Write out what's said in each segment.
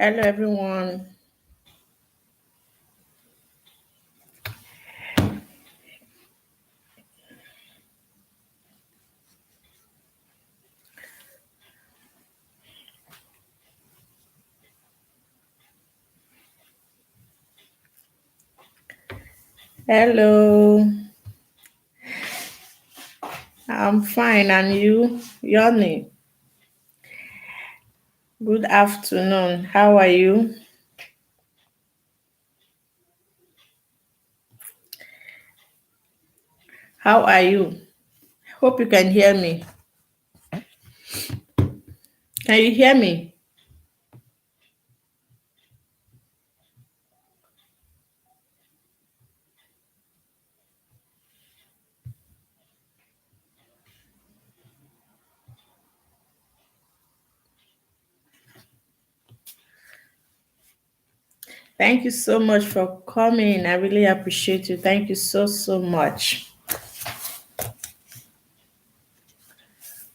Hello, everyone. Hello. I'm fine, and you? Yoni. Good afternoon. How are you? How are you? Hope you can hear me. Can you hear me? Thank you so much for coming. I really appreciate you. Thank you so much.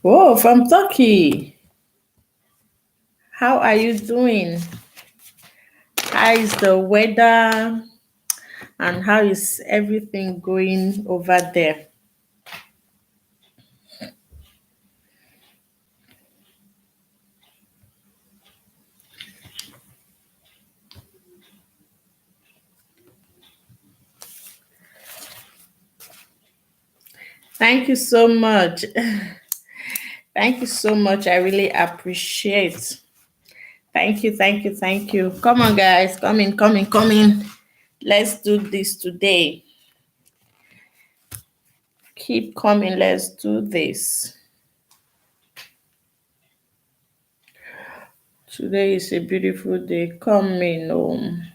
Oh, from Turkey. How are you doing? How is the weather? And how is everything going over there? Thank you so much. Thank you so much. I really appreciate. Thank you. Come on, guys. Come in. Let's do this today. Keep coming. Let's do this. Today is a beautiful day. Come in home.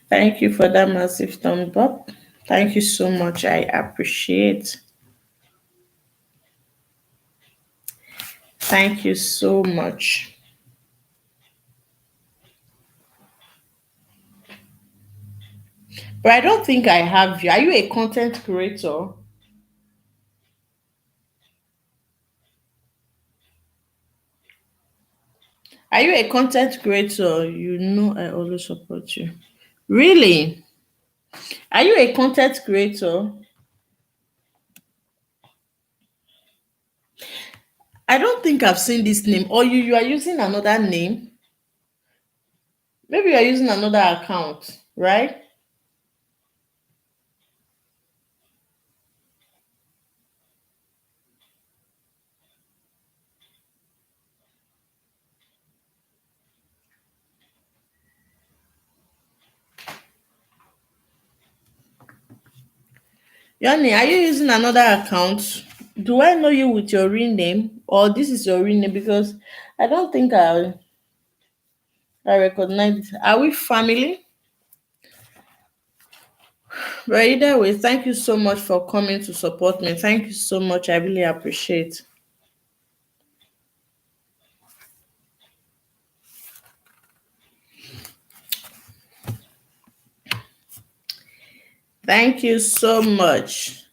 Thank you for that massive thumb up. Thank you so much. I appreciate. Thank you so much. But I don't think I have you. Are you a content creator? Are you a content creator? You know I always support you. Really? Are you a content creator? I don't think I've seen this name. Or you are using another name. Maybe you are using another account, right? Yanni, are you using another account? Do I know you with your real name? Or this is your real name? Because I don't think I recognize it. Are we family? But either way, thank you so much for coming to support me. Thank you so much. I really appreciate. Thank you so much.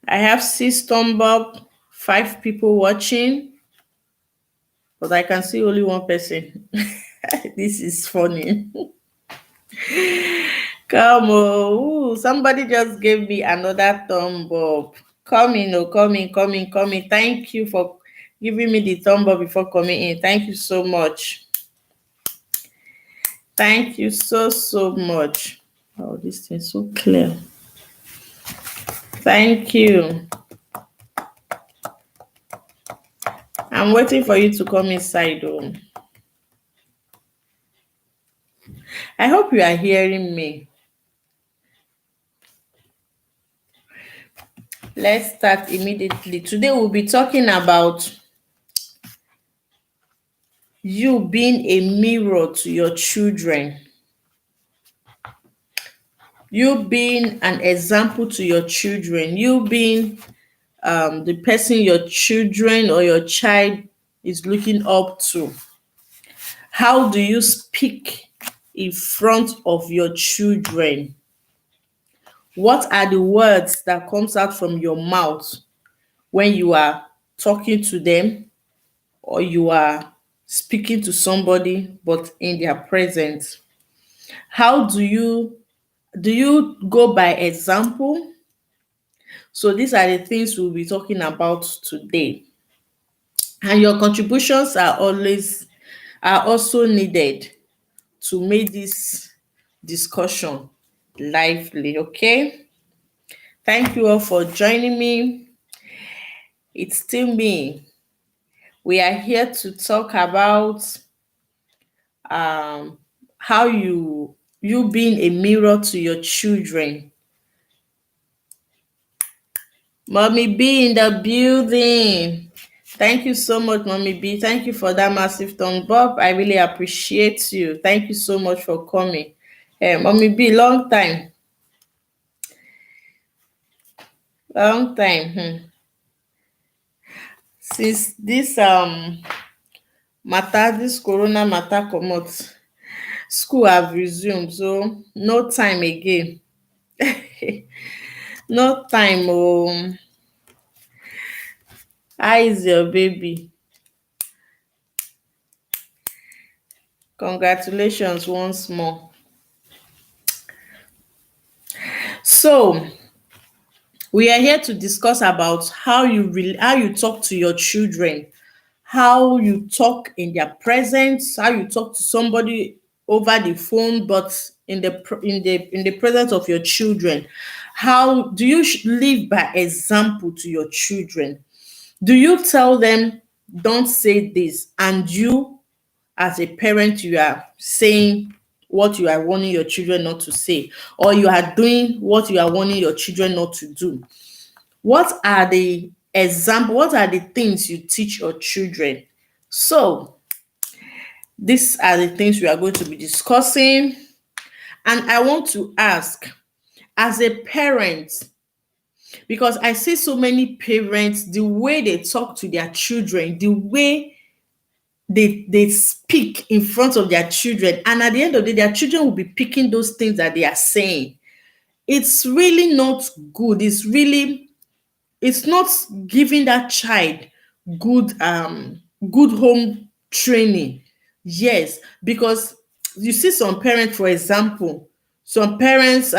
I have six thumb up, five people watching, but I can see only one person. This is funny. Come on. Ooh, somebody just gave me another thumb up. Come in. Thank you for giving me the thumb up before coming in. Thank you so much. Thank you so much. Oh, this thing is so clear. Thank you. I'm waiting for you to come inside. Oh. I hope you are hearing me. Let's start immediately. Today we'll be talking about you being a mirror to your children. You being an example to your children. You being the person your children or your child is looking up to. How do you speak in front of your children? What are the words that comes out from your mouth when you are talking to them or you are speaking to somebody but in their presence? How do you go by example? So these are the things we'll be talking about today. And your contributions are also needed to make this discussion lively, okay? Thank you all for joining me. It's still me. We are here to talk about um how you being a mirror to your children. Mommy B in the building. Thank you so much, Mommy B. Thank you for that massive thumb up. I really appreciate you. Thank you so much for coming. Mommy B, long time. Long time. Since this corona matter comot, school have resumed, so no time again. No time. Oh, how is your baby? Congratulations once more. So we are here to discuss about how you talk to your children, how you talk in their presence, how you talk to somebody over the phone, but in the presence of your children. How do you live by example to your children? Do you tell them don't say this, and you as a parent you are saying what you are warning your children not to say, or you are doing what you are warning your children not to do? What are the things you teach your children? So these are the things we are going to be discussing. And I want to ask, as a parent, because I see so many parents, the way they talk to their children, the way they speak in front of their children, and at the end of the day, their children will be picking those things that they are saying. It's really not good. It's not giving that child good home training. Yes, because you see some parents, for example, some parents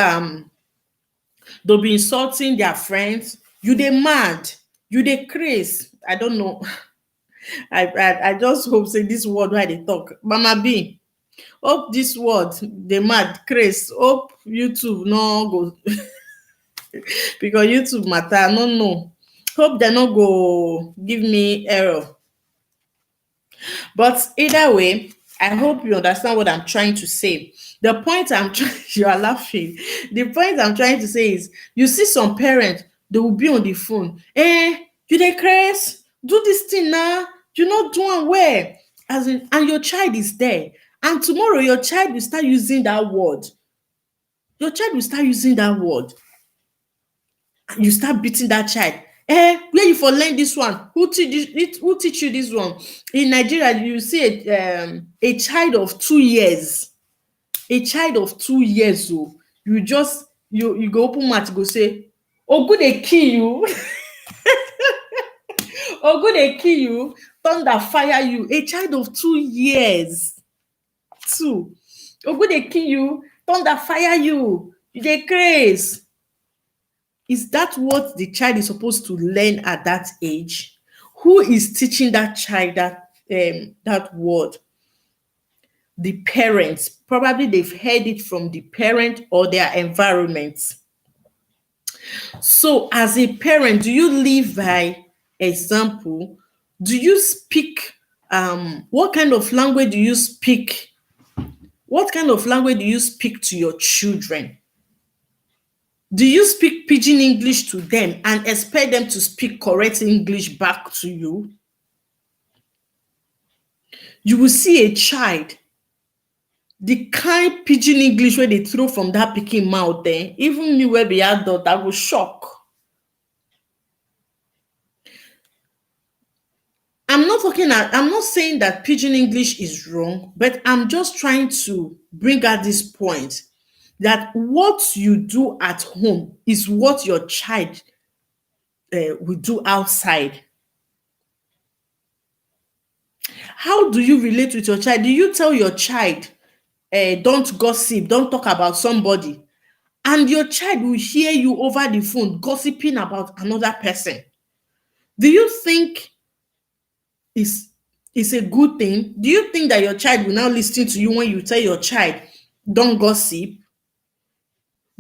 they'll be insulting their friends. You dey mad, you dey craze. I don't know. I just hope say this word wey I dey talk, Mama B, hope this word dey mad craze, hope YouTube no go because YouTube matter, I no know. Hope dem no go give me error. But either way, I hope you understand what I'm trying to say. The point I'm trying, you are laughing. The point I'm trying to say is, you see some parents, they will be on the phone. You dey craze? Do this thing now. You're not doing well. As in, and your child is there. And tomorrow your child will start using that word. Your child will start using that word. And you start beating that child. Where you for learn this one? Who teach you this one? In Nigeria, you see a child of 2 years. A child of 2 years, oh, you go open mouth, go say, "Ogun dey kill you." Ogun dey kill you, thunder fire you. A child of 2 years. Two. Ogun dey kill you, thunder fire you. You dey craze. Is that what the child is supposed to learn at that age? Who is teaching that child that word? The parents. Probably they've heard it from the parent or their environment. So as a parent, do you live by example? Do you speak what kind of language do you speak? What kind of language do you speak to your children? Do you speak pidgin English to them and expect them to speak correct English back to you? You will see a child, the kind pidgin English where they throw from that pikin mouth, even me wey be adult, I go shock. I'm not saying that pidgin English is wrong, but I'm just trying to bring out this point that what you do at home is what your child we do outside. How do you relate with your child? Do you tell your child, don't gossip, don't talk about somebody, and your child will hear you over the phone gossiping about another person? Do you think is a good thing? Do you think that your child will now listen to you when you tell your child, don't gossip?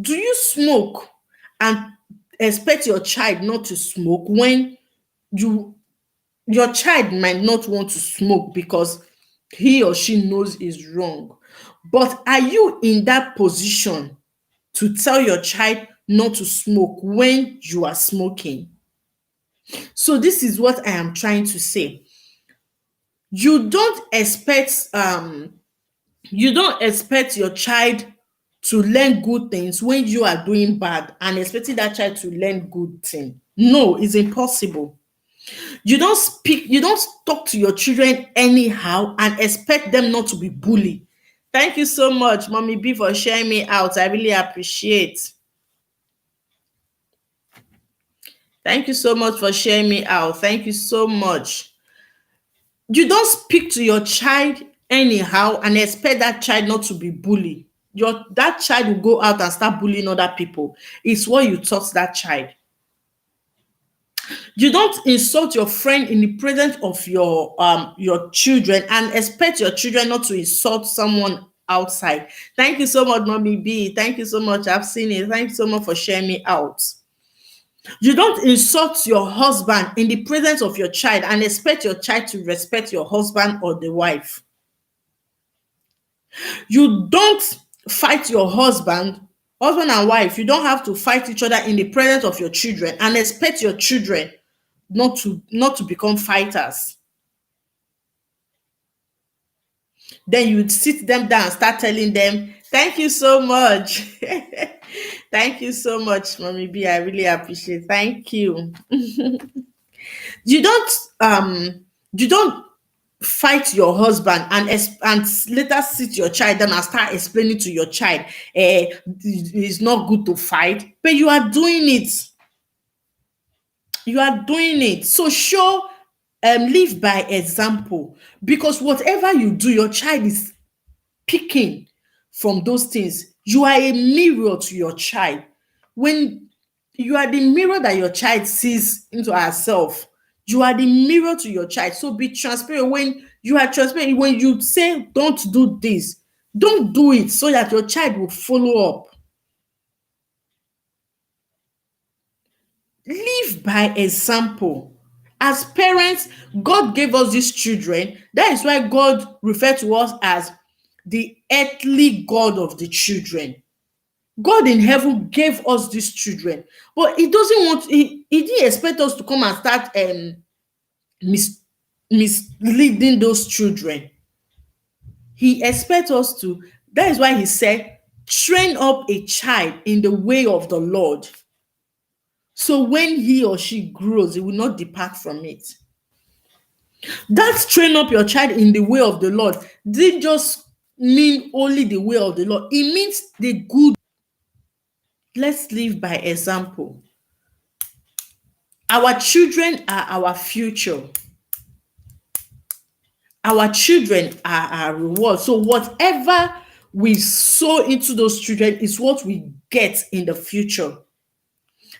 Do you smoke and expect your child not to smoke when you your child might not want to smoke because he or she knows is wrong? But are you in that position to tell your child not to smoke when you are smoking? So this is what I am trying to say. You don't expect your child to learn good things when you are doing bad and expecting that child to learn good thing. No, it's impossible. You don't talk to your children anyhow and expect them not to be bullied. Thank you so much, Mommy B, for sharing me out. I really appreciate. Thank you so much for sharing me out. Thank you so much. You don't speak to your child anyhow and expect that child not to be bullied. That child will go out and start bullying other people. It's what you taught that child. You don't insult your friend in the presence of your children and expect your children not to insult someone outside. Thank you so much, Mommy B. Thank you so much. I've seen it. Thank you so much for sharing me out. You don't insult your husband in the presence of your child and expect your child to respect your husband or the wife. You don't fight your husband and wife. You don't have to fight each other in the presence of your children and expect your children not to become fighters. Then you sit them down and start telling them, thank you so much. Thank you so much, Mommy B. I really appreciate it. Thank you. You don't fight your husband and later sit your child down and start explaining to your child, it's not good to fight, but you are doing it. So show, live by example, because whatever you do, your child is picking from those things. You are a mirror to your child. When you are the mirror that your child sees into herself, you are the mirror to your child. So be transparent. When you are transparent, when you say don't do this, don't do it, so that your child will follow up. Live by example. As parents, God gave us these children. That is why God referred to us as the earthly God of the children. God in heaven gave us these children, but he didn't expect us to come and start misleading those children. He expects us to. That is why he said, train up a child in the way of the Lord. So when he or she grows, he will not depart from it. That train up your child in the way of the Lord didn't just mean only the way of the Lord. It means the good. Let's live by example. Our children are our future. Our children are our reward. So whatever we sow into those children is what we get in the future.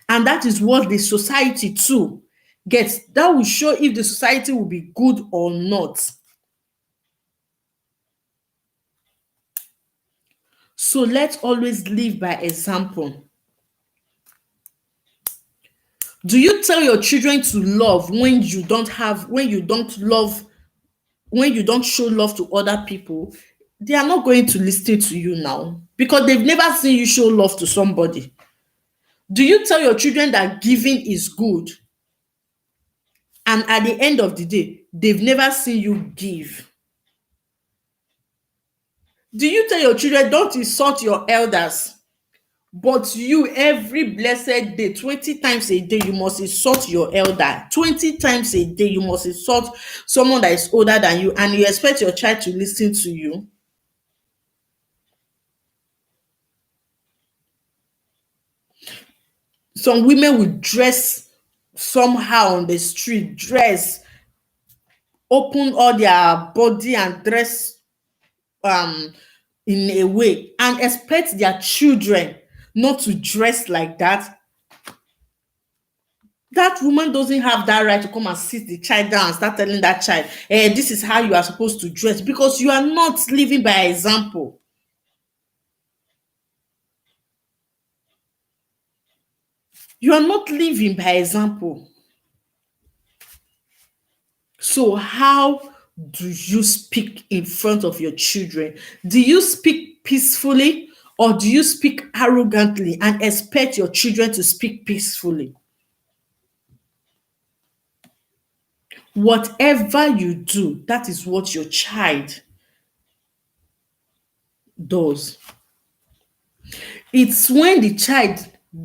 And that is what the society too gets. That will show if the society will be good or not. So let's always live by example. Do you tell your children to love when you don't show love to other people? They are not going to listen to you now because they've never seen you show love to somebody. Do you tell your children that giving is good? And at the end of the day, they've never seen you give. Do you tell your children don't insult your elders? But you, every blessed day, 20 times a day, you must insult your elder. 20 times a day, you must insult someone that is older than you, and you expect your child to listen to you. Some women will dress somehow on the street, dress, open all their body and dress um in a way, and expect their children not to dress like that. That woman doesn't have that right to come and sit the child down and start telling that child, this is how you are supposed to dress, because you are not living by example. You are not living by example. So, how do you speak in front of your children? Do you speak peacefully, or do you speak arrogantly and expect your children to speak peacefully? Whatever you do, that is what your child does. It's when the child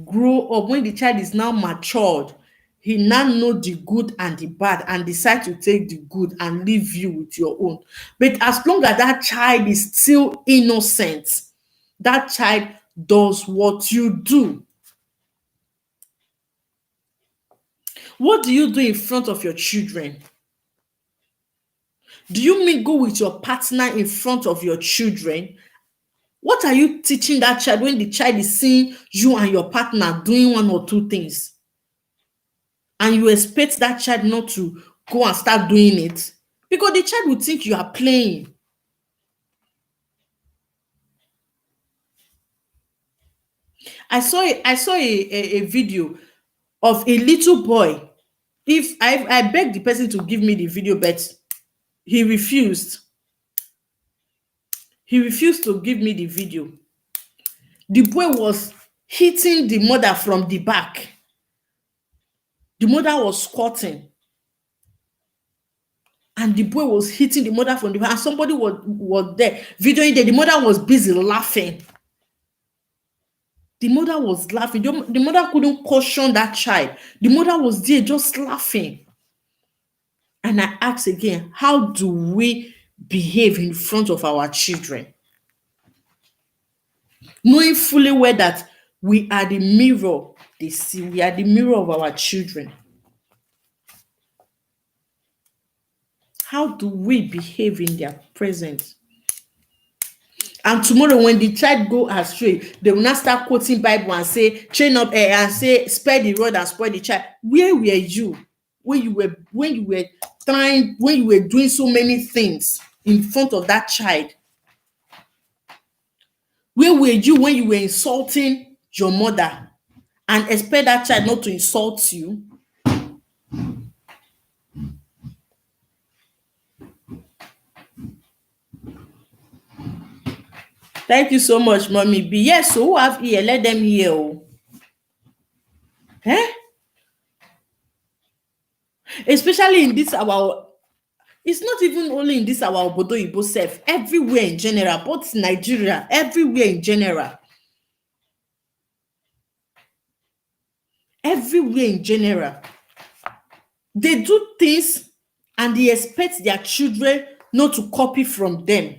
grow up, when the child is now matured, he now know the good and the bad and decide to take the good and leave you with your own. But as long as that child is still innocent, that child does what you do. What do you do in front of your children? Do you mingle with your partner in front of your children? What are you teaching that child when the child is seeing you and your partner doing one or two things, and you expect that child not to go and start doing it? Because the child will think you are playing. I saw a video of a little boy. If I begged the person to give me the video, but he refused. He refused to give me the video. The boy was hitting the mother from the back. The mother was squatting, and the boy was hitting the mother from the back, and somebody was there videoing there. The mother was busy laughing. The mother was laughing. The mother couldn't caution that child. The mother was there just laughing. And I ask again, how do we behave in front of our children? Knowing fully well that we are the mirror they see, we are the mirror of our children. How do we behave in their presence? And tomorrow, when the child go astray, they will not start quoting Bible and say, train up and say, spare the rod and spoil the child. Where were you when you were trying, when you were doing so many things in front of that child? Where were you when you were insulting your mother and expect that child not to insult you? Thank you so much, Mommy B. Yes, so who have ear? Let them hear. Oh. Eh? Especially in this our, it's not even only in this our Obodo Igbo self, everywhere in general, both Nigeria, everywhere in general. Everywhere in general. They do things and they expect their children not to copy from them.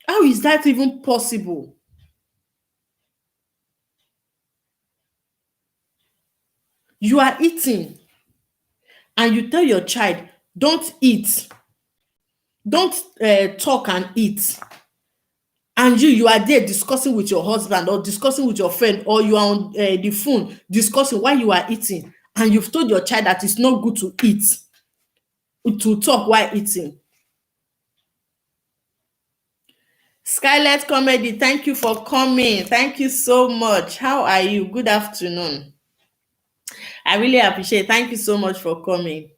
How is that even possible? You are eating and you tell your child, don't eat, don't talk and eat. And you are there discussing with your husband or discussing with your friend, or you are on the phone discussing while you are eating, and you've told your child that it's not good to eat, to talk while eating. Skylet Comedy, thank you for coming. Thank you so much. How are you? Good afternoon. I really appreciate it. Thank you so much for coming.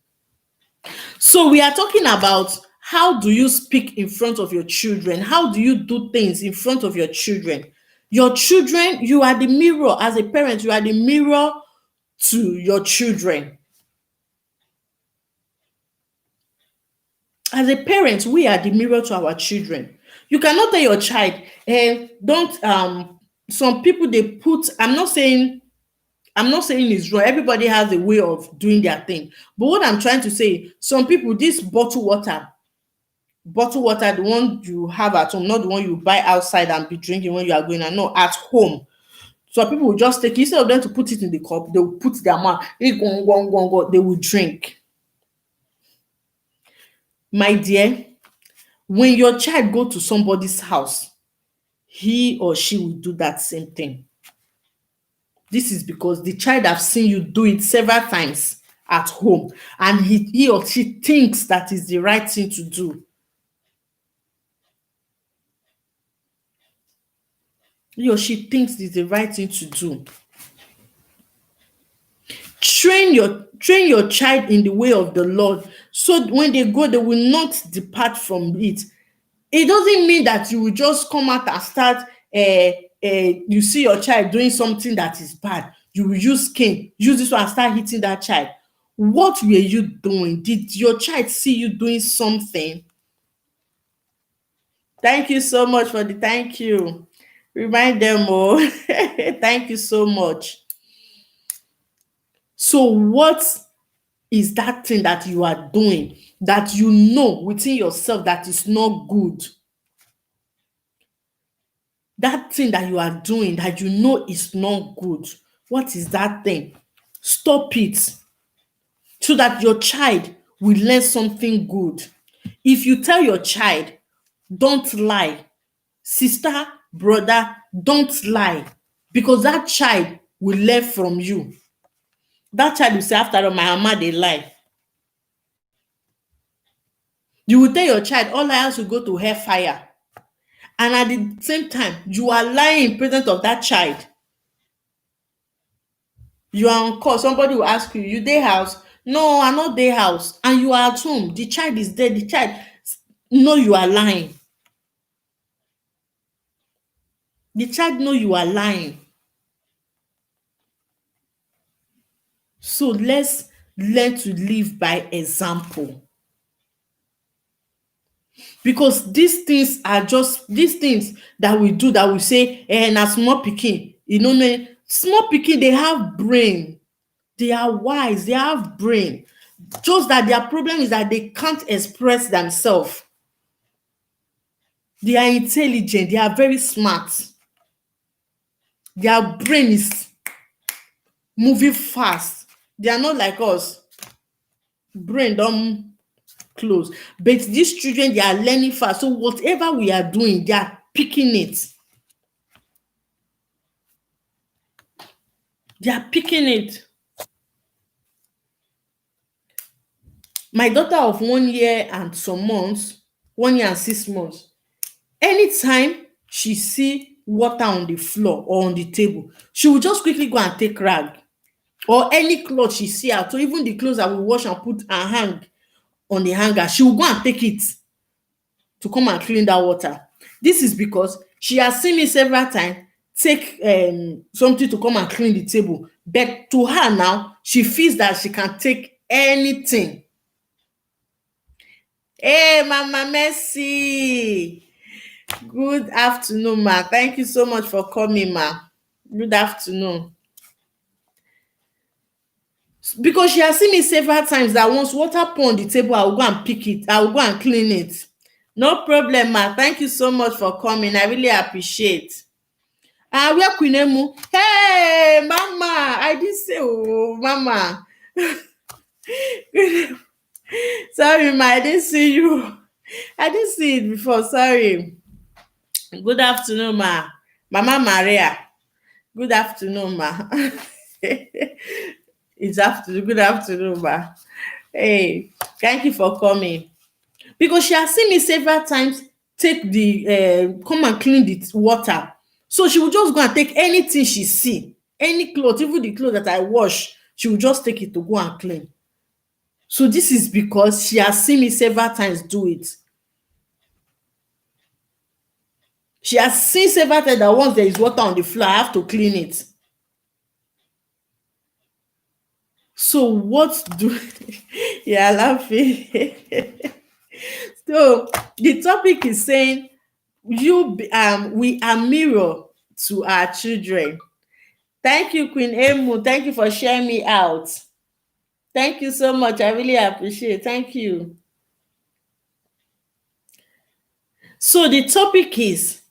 So we are talking about how do you speak in front of your children? How do you do things in front of your children? Your children, you are the mirror. As a parent, you are the mirror to your children. As a parent, we are the mirror to our children. You cannot tell your child, don't some people they put, I'm not saying it's wrong. Everybody has a way of doing their thing. But what I'm trying to say, some people, this bottle water, the one you have at home, not the one you buy outside and be drinking when you are going out, no, at home. So people will just take it, instead of them to put it in the cup, they will put their mouth, they will drink. My dear, when your child go to somebody's house, he or she will do that same thing. This is because the child have seen you do it several times at home, and he or she thinks that is the right thing to do. He or she thinks it's the right thing to do. Train your child in the way of the Lord, so when they go, they will not depart from it. It doesn't mean that you will just come out and start, you see your child doing something that is bad, you will use cane, use this one and start hitting that child. What were you doing? Did your child see you doing something? Thank you so much for the thank you. Remind them, oh. Thank you so much. So what is that thing that you are doing that you know within yourself that is not good? That thing that you are doing that you know is not good. What is that thing? Stop it, so that your child will learn something good. If you tell your child, don't lie, sister, brother, don't lie, because that child will learn from you. That child will say, after all, my mama dey lie. You will tell your child all liars will go to hellfire, and at the same time you are lying in presence of that child. You are on call, somebody will ask you, you dey house? No, I no dey house. And you are at home, the child is there, the child know you are lying. The child know you are lying. So let's learn to live by example, because these things that we do, that we say, na small pikin, know, small pikin, they have brain, they are wise, they have brain, just that their problem is that they can't express themselves. They are intelligent, they are very smart, their brain is moving fast. They are not like us, brain don close. But these children, they are learning fast, so whatever we are doing, they are picking it. They are picking it. My daughter of 1 year and some months, 1 year and 6 months, anytime she see water on the floor or on the table, she will just quickly go and take rag, or any cloth she see out, so even the clothes that we wash and put and hang on the hanger, she will go and take it to come and clean that water. This is because she has seen me several times take something to come and clean the table, but to her now, she feels that she can take anything. Hey, Mama Mercy, good afternoon, ma. Thank you so much for coming, ma. Good afternoon. Because she has seen me several times that once water pour on the table, I will go and pick it, I will go and clean it. No problem, ma. Thank you so much for coming, I really appreciate. Where Queen Emu? Hey, mama, I didn't say, oh, mama. Sorry, ma, I didn't see you. I didn't see it before, sorry. Good afternoon, ma. Mama Maria. Good afternoon, ma. It's afternoon. Good afternoon, ma. Hey, thank you for coming. Because she has seen me several times take the come and clean the water. So she will just go and take anything she see, any cloth, even the clothes that I wash, she will just take it to go and clean. So this is because she has seen me several times do it. She has seen several times that once there is water on the floor, I have to clean it. So what do yeah, laughing. So the topic is saying we are mirror to our children. Thank you, Queen Emu. Thank you for sharing me out. Thank you so much. I really appreciate it. Thank you. So the topic is,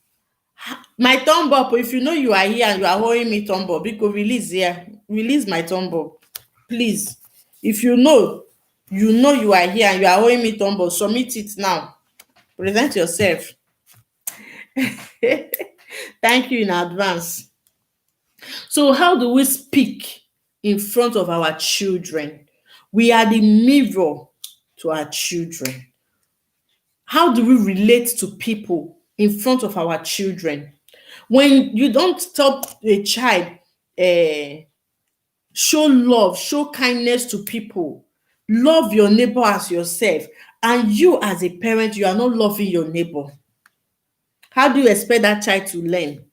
My thumb up. If you know you are here and you are holding me thumb up, because release here. Release my thumb up. Please. If you know you are here and you are holding me thumb up, submit it now. Present yourself. Thank you in advance. So, how do we speak in front of our children? We are the mirror to our children. How do we relate to people in front of our children? When you don't stop a child, show love, show kindness to people, love your neighbor as yourself, and you as a parent, you are not loving your neighbor. How do you expect that child to learn?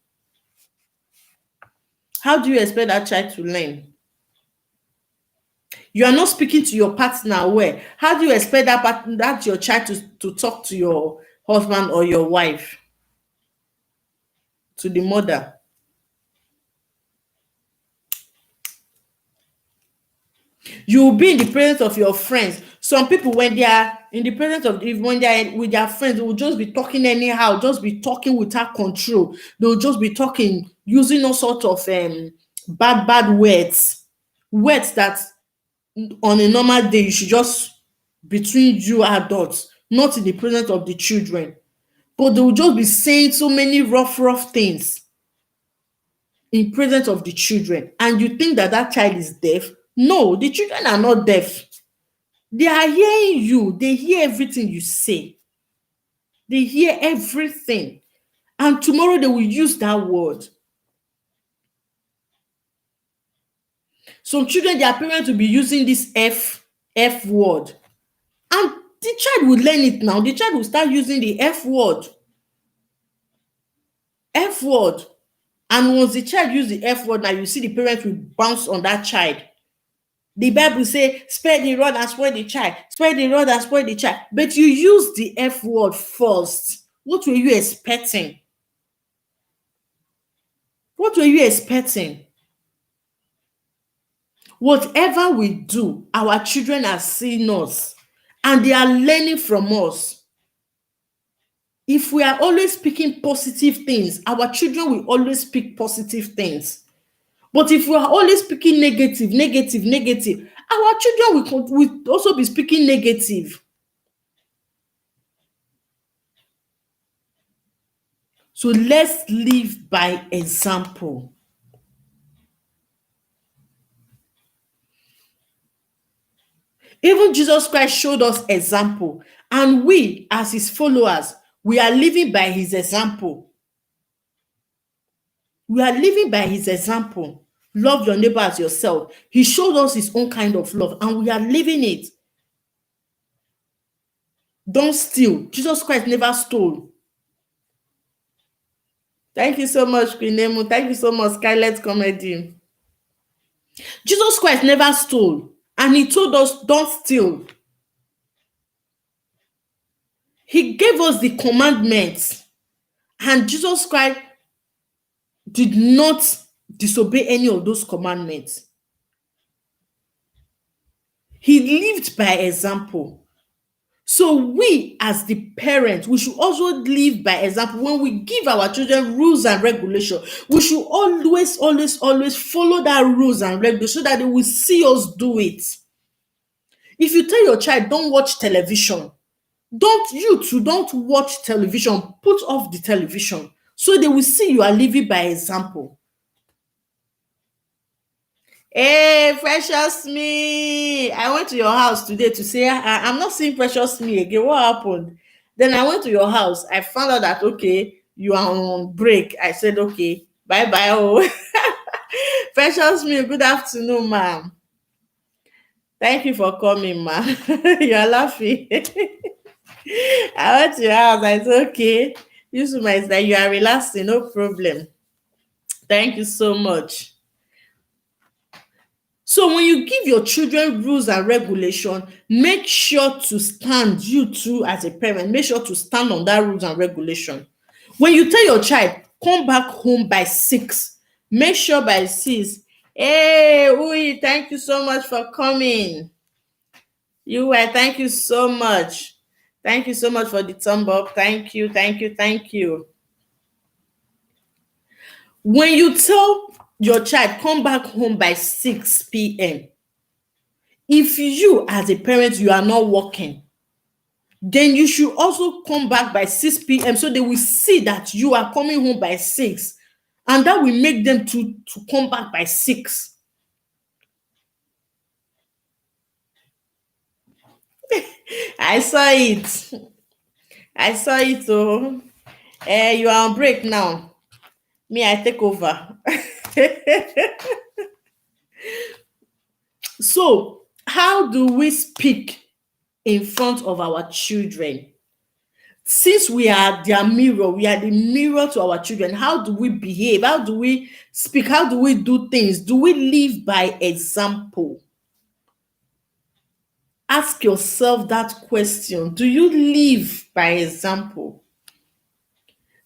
How do you expect that child to learn? You are not speaking to your partner well. How do you expect that your child to talk to your husband or your wife, to the mother? You will be in the presence of your friends. Some people, when they are in the presence of, when they are with their friends, they will just be talking anyhow, just be talking without control. They will just be talking using all sorts of bad words, words that on a normal day you should just, between you adults, not in the presence of the children. But they will just be saying so many rough things in presence of the children, and you think that that child is deaf. No, the children are not deaf. They are hearing you. They hear everything you say. They hear everything. And tomorrow they will use that word. Some children, their parents will be using this F word. And the child will learn it now. The child will start using the F word. F word. And once the child use the F word, now you see the parents will bounce on that child. The Bible say, spare the rod and spoil the child. Spare the rod and spoil the child. But you use the F word first. What were you expecting? What were you expecting? Whatever we do, our children are seeing us and they are learning from us. If we are always speaking positive things, our children will always speak positive things. But if we are always speaking negative, our children will also be speaking negative. So let's live by example. Even Jesus Christ showed us example, and we, as his followers, we are living by his example. We are living by his example. Love your neighbor as yourself. He showed us his own kind of love, and we are living it. Don't steal. Jesus Christ never stole. Thank you so much, Queen Emu. Thank you so much, Scarlet Comedy. Jesus Christ never stole, and he told us, don't steal. He gave us the commandments, and Jesus Christ did not disobey any of those commandments. He lived by example. So we, as the parents, we should also live by example. When we give our children rules and regulations, we should always follow that rules and regulations so that they will see us do it. If you tell your child, don't watch television, don't watch television, put off the television, so they will see you are living by example. Hey, Precious Me, I went to your house today to say I'm not seeing Precious Me again. What happened? Then I went to your house. I found out that, okay, you are on break. I said, okay, bye bye. Oh, Precious Me, good afternoon, ma'am. Thank you for coming, ma'am. You are laughing. I went to your house. I said, okay, this woman is that you are relaxing, no problem. Thank you so much. So when you give your children rules and regulation, make sure to stand, you too as a parent, make sure to stand on that rules and regulation. When you tell your child, come back home by 6, make sure by 6, hey, Uyi, thank you so much for coming. Thank you so much. Thank you so much for the thumb up. Thank you. When you tell your child come back home by 6 p.m., if you as a parent you are not working, then you should also come back by 6 p.m. so they will see that you are coming home by 6, and that will make them to come back by 6. I saw it. I saw it. Oh, you are on break now. Me, I take over. So, how do we speak in front of our children? Since we are their mirror, we are the mirror to our children. How do we behave? How do we speak? How do we do things? Do we live by example? Ask yourself that question. Do you live by example?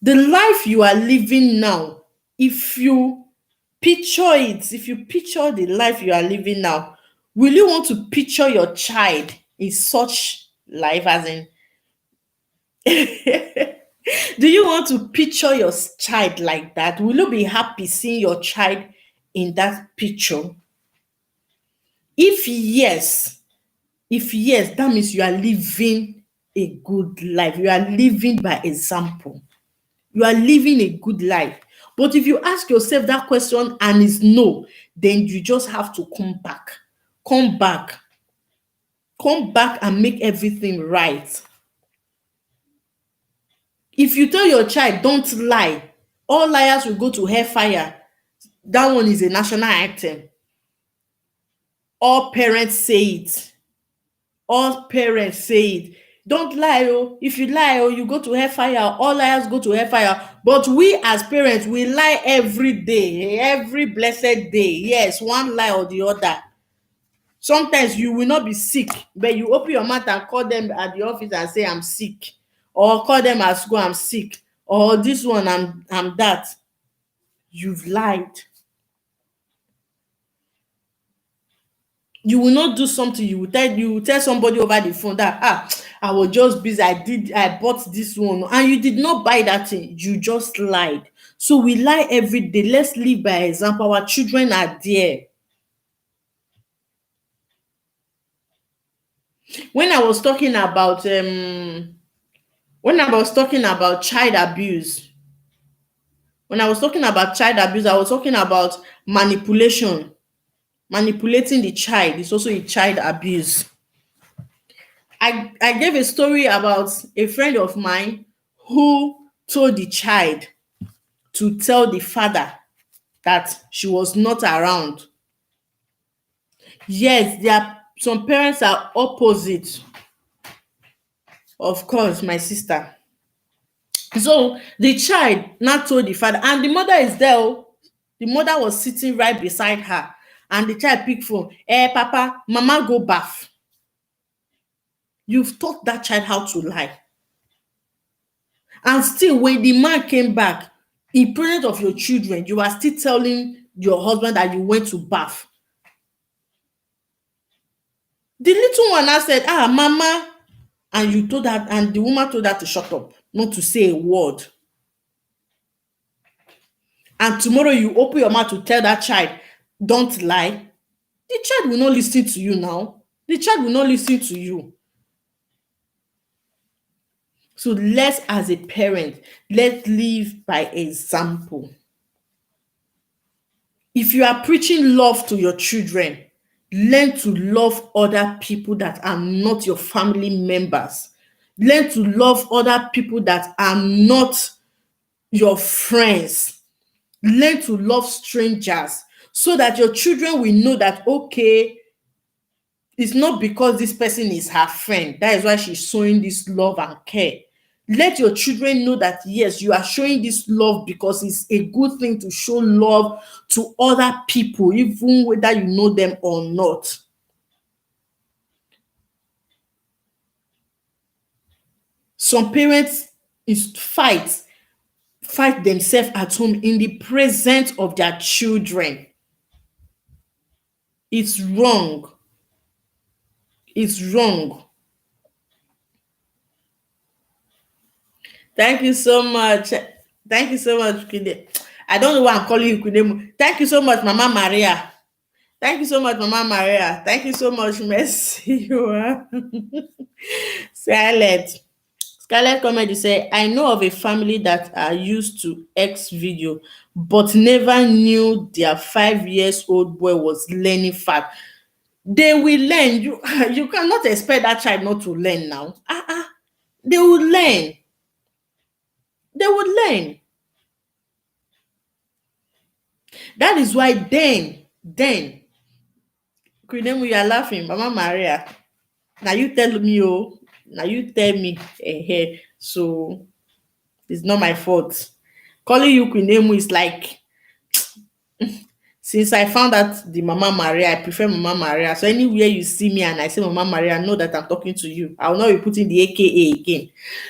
The life you are living now, if you if you picture the life you are living now, will you want to picture your child in such life? As in, do you want to picture your child like that? Will you be happy seeing your child in that picture? If yes, if yes, that means you are living a good life. You are living by example. You are living a good life. But if you ask yourself that question and it's no, then you just have to come back. Come back. Come back and make everything right. If you tell your child, don't lie, all liars will go to hellfire. That one is a national anthem. All parents say it. All parents say it. Don't lie, oh. If you lie, oh, you go to hellfire. All liars go to hellfire. But we as parents, we lie every day, every blessed day. Yes, one lie or the other. Sometimes you will not be sick, but you open your mouth and call them at the office and say, I'm sick. Or call them at school, I'm sick. Or this one, I'm that. You've lied. You will not do something, you will tell somebody over the phone that I was just busy, I bought this one, and you did not buy that thing, you just lied. So we lie every day. Let's live by example. Our children are there. when i was talking about um when I was talking about child abuse, I was talking about manipulation. Manipulating the child is also a child abuse. I gave a story about a friend of mine who told the child to tell the father that she was not around. Yes, there are some parents are opposite, of course, my sister. So the child now told the father, and the mother is there. Oh. The mother was sitting right beside her, and the child picked phone. Papa, mama go bath. You've taught that child how to lie. And still, when the man came back, in presence of your children, you are still telling your husband that you went to bath. The little one now said, mama, and you told her, and the woman told her to shut up, not to say a word. And tomorrow you open your mouth to tell that child, don't lie. The child will not listen to you now. The child will not listen to you. So let's, as a parent, let's live by example. If you are preaching love to your children, learn to love other people that are not your family members. Learn to love other people that are not your friends. Learn to love strangers so that your children will know that, okay, it's not because this person is her friend. That is why she's showing this love and care. Let your children know that, yes, you are showing this love because it's a good thing to show love to other people, even whether you know them or not. Some parents is fight themselves at home in the presence of their children. It's wrong. It's wrong. Thank you so much. Thank you so much, Kide. I don't know why I'm calling you Queen Emu. Thank you so much, Mama Maria. Thank you so much, Mama Maria. Thank you so much, Mercy. You are Scarlett. Scarlett Comedy say, I know of a family that are used to X video, but never knew their 5 years old boy was learning fast. They will learn. You cannot expect that child not to learn now. They will learn. They will learn. That is why then, Queen, you are laughing, Mama Maria. Now you tell me, oh, now you tell me, so it's not my fault. Calling you Queen Emu is like, since I found out the Mama Maria, I prefer Mama Maria. So anywhere you see me and I say Mama Maria, know that I'm talking to you. I will not be putting the AKA again.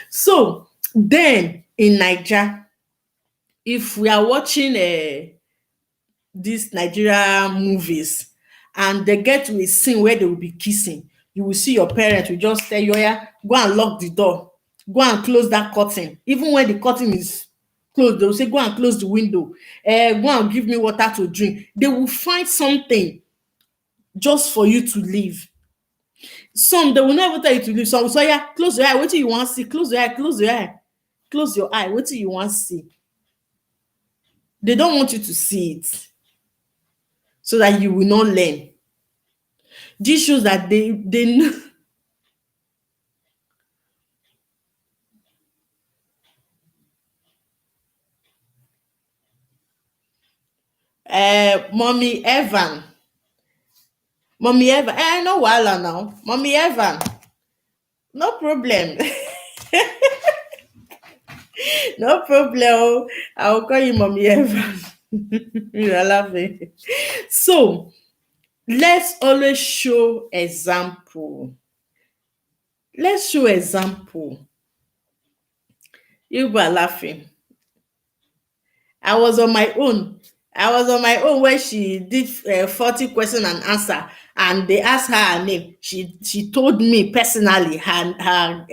So then in Niger, if we are watching these Nigeria movies and they get to a scene where they will be kissing, you will see your parents will just tell you, yeah, go and lock the door, go and close that curtain. Even when the curtain is closed, they will say, go and close the window, go and give me water to drink. They will find something just for you to leave. Some, they will never tell you to leave. Some will say, yeah, close your eye, what do you want to see? Close your eye, close your eye. Close your eye, what do you want to see? They don't want you to see it so that you will not learn. This shows that they know. Mommy Evan, no wahala now. Mommy Evan, no problem. No problem. Oh. I will call you Mommy Evan. You are laughing. So let's always show example. Let's show example. You are laughing. I was on my own. I was on my own when she did 40 question and answer, and they asked her name. She told me personally her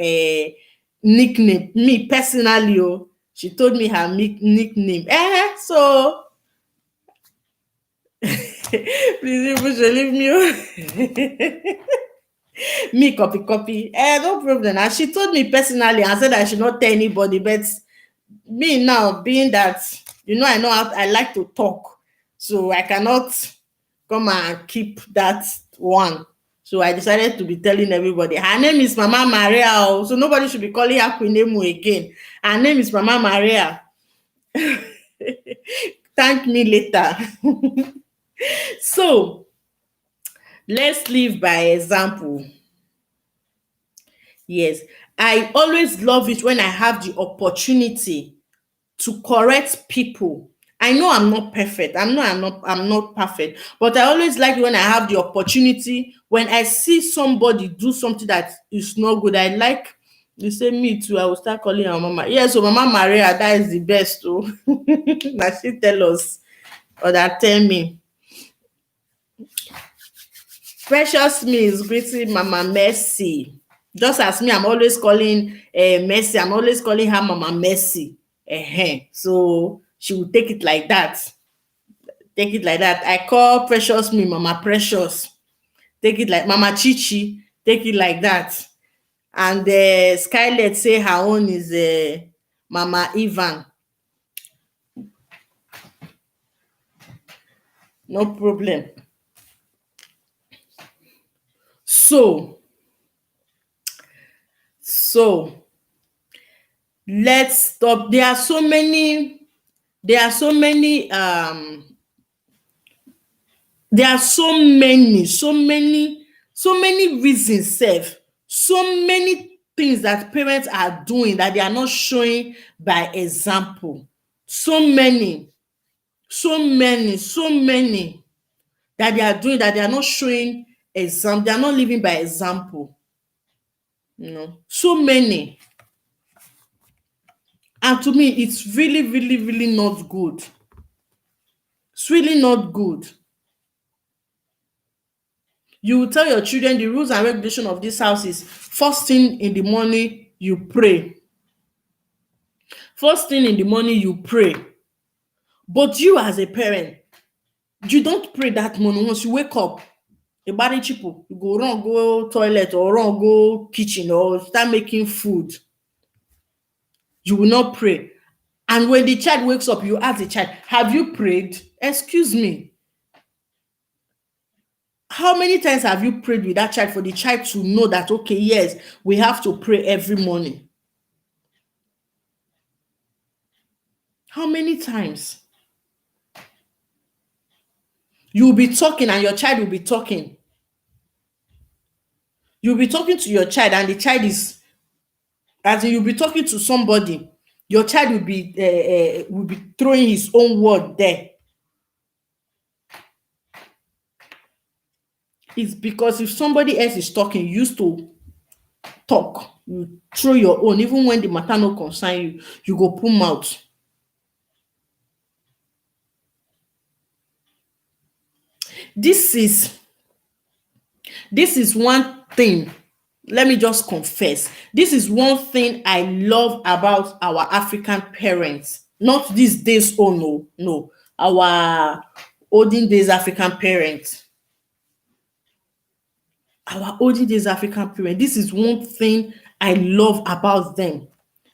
nickname. Me personally, oh, she told me her nickname. So please, you should leave me. Oh. Me copy. No problem. And she told me personally and said I should not tell anybody, but me now being that I know how I like to talk, so I cannot come and keep that one. So I decided to be telling everybody her name is Mama Maria, oh, so nobody should be calling her Queen Emu again. Her name is Mama Maria. Thank me later. So let's live by example. Yes, I always love it when I have the opportunity to correct people. I know I'm not perfect. I'm not perfect. But I always like it when I have the opportunity. When I see somebody do something that is not good, I like you say me too. I will start calling her Mama. Yeah, so Mama Maria, that is the best. Oh, now she tell us or that tell me. Precious me is greeting Mama Mercy. Just as me, I'm always calling Mercy. I'm always calling her Mama Mercy. So she will take it like that. Take it like that. I call Precious me Mama Precious. Take it like Mama Chichi. Take it like that. And Skylet say her own is Mama Ivan. No problem. So let's stop. There are so many there are so many reasons sef, so many things that parents are doing that they are not showing by example. So many that they are doing that they are not showing example. They are not living by example. So many. And to me, it's really, really, really not good. It's really not good. You will tell your children the rules and regulation of this house is first thing in the morning, you pray. First thing in the morning, you pray. But you as a parent, you don't pray that morning. Once you wake up, a body chipo, you go run go toilet or run go kitchen or start making food. You will not pray. And when the child wakes up, you ask the child, have you prayed? Excuse me. How many times have you prayed with that child for the child to know that, okay, yes, we have to pray every morning? How many times? You'll be talking and your child will be talking. You'll be talking to your child and the child is, as in you'll be talking to somebody, your child will be throwing his own word there. It's because if somebody else is talking, you used to talk, you throw your own, even when the matter no concern you, you go put mouth. This is this is one thing. Let me just confess. This is one thing I love about our African parents. Not these days, oh no, no. Our olden days African parents. Our olden days African parents. This is one thing I love about them.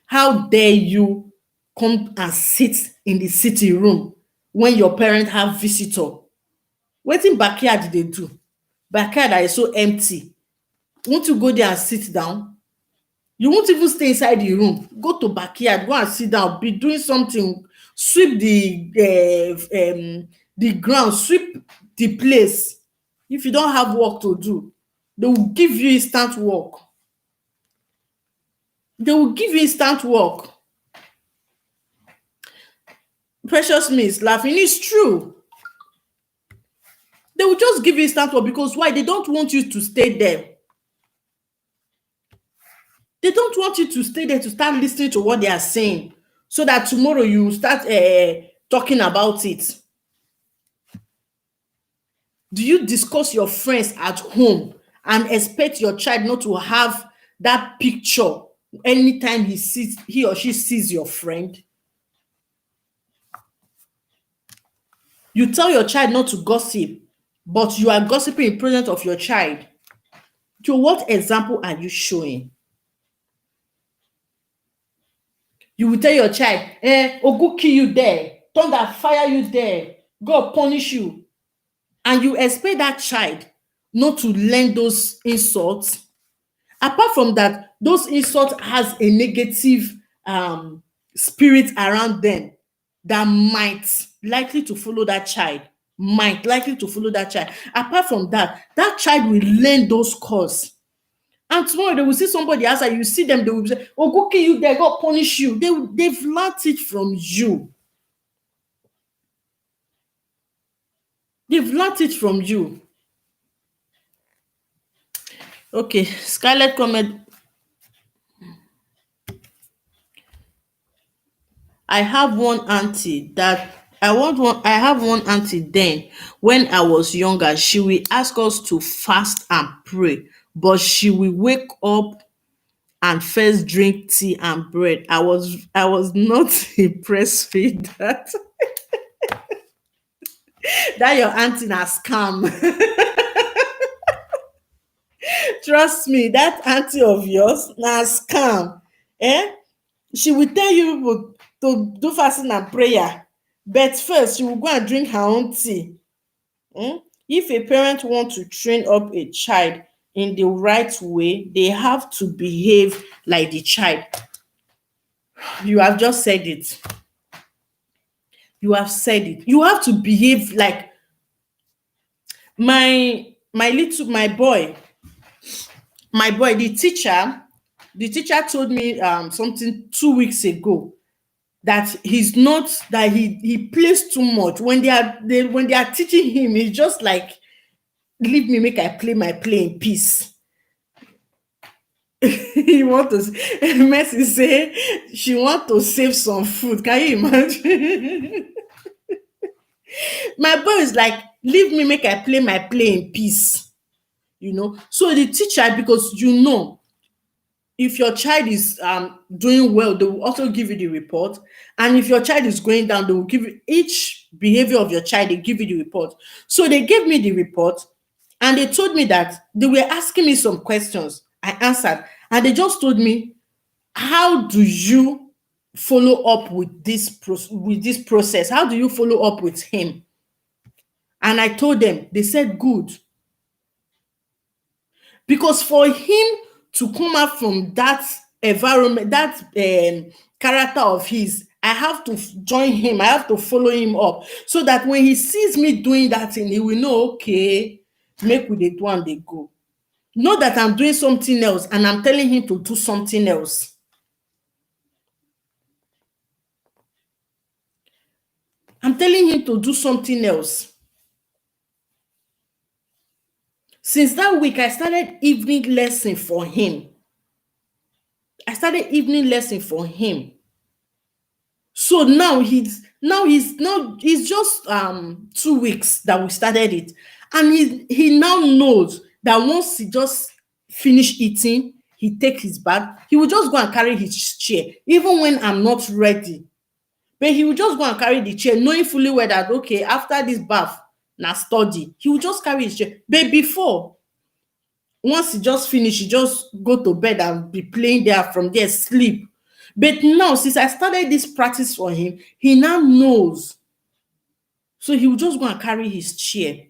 How dare you come and sit in the sitting room when your parents have visitor? Wetin backyard dey do? Backyard that is so empty. Won't you go there and sit down? You won't even stay inside the room. Go to backyard, go and sit down, be doing something, sweep the ground, sweep the place. If you don't have work to do, they will give you instant work. They will give you instant work. Precious Miss laughing. It's true. They will just give you instant work because why? They don't want you to stay there. They don't want you to stay there to start listening to what they are saying so that tomorrow you start talking about it. Do you discuss your friends at home and expect your child not to have that picture anytime he or she sees your friend? You tell your child not to gossip, but you are gossiping in presence of your child. So what example are you showing? You will tell your child, Ogu kill you there, thunder fire you there, God punish you. And you expect that child not to learn those insults. Apart from that, those insults has a negative spirit around them that might likely to follow that child. Might likely to follow that child. Apart from that, that child will learn those cause. And tomorrow they will see somebody outside, you see them, they will say, oh, go kill you there, God punish you. They've learned it from you. They've learned it from you. Okay, Scarlett comment. I have one auntie that I have one auntie then when I was younger. She will ask us to fast and pray, but she will wake up and first drink tea and bread. I was not impressed with that. That your auntie na scam. Trust me, that auntie of yours na scam. Eh? She will tell you people to do fasting and prayer, but first she will go and drink her own tea. If a parent want to train up a child in the right way, they have to behave like the child. You have just said it. You have said it. You have to behave like my boy, the teacher told me something 2 weeks ago that he plays too much. When they are teaching him, it's just like, leave me make I play my play in peace. He want to Mercy say she want to save some food. Can you imagine? My boy is like, leave me make I play my play in peace. So the teacher, because if your child is doing well, they will also give you the report. And if your child is going down, they will give you each behavior of your child, they give you the report. So they gave me the report, and they told me that they were asking me some questions. I answered, and they just told me, how do you follow up with with this process? How do you follow up with him? And I told them, they said good. Because for him to come out from that environment, that character of his, I have to join him, I have to follow him up, so that when he sees me doing that thing, he will know, okay, make we dey do and dey go. Not that I'm doing something else and I'm telling him to do something else. I'm telling him to do something else. Since that week, I started evening lesson for him. So now he's just 2 weeks that we started it, and he now knows that once he just finish eating, he take his bath, he will just go and carry his chair, even when I'm not ready. But he will just go and carry the chair, knowing fully well that, okay, after this bath, na study. He will just carry his chair. But before, once he just finish, he just go to bed and be playing there, from there sleep. But now, since I started this practice for him, he now knows. So he will just go and carry his chair.